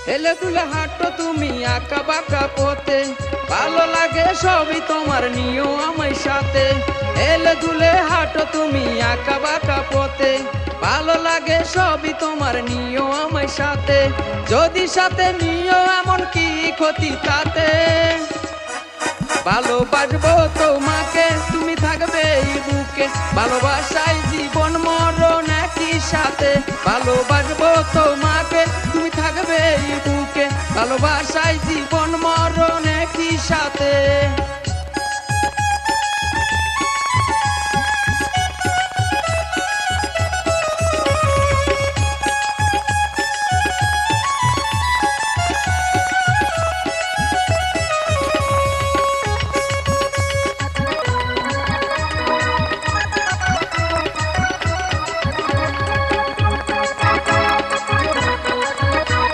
হেলে দুলে হাঁটো তুমি আঁকা বাঁকা পথে, ভালো লাগে সবই তোমার নিও আমার সাথে। হেলে দুলে হাঁটো তুমি আঁকা বাঁকা পথে, ভালো লাগে সবই তোমার নিও আমার সাথে। যদি সাথে নিও এমন কি ক্ষতি তাতে, ভালোবাসবো তোমাকে তুমি থাকবে এই বুকে, ভালোবাসায় জীবন মরণ একই সাথে। ভালোবাসবো তোমাকে তুমি থাকবে এই বুকে, ভালোবাসায় জীবন মরণ একই সাথে।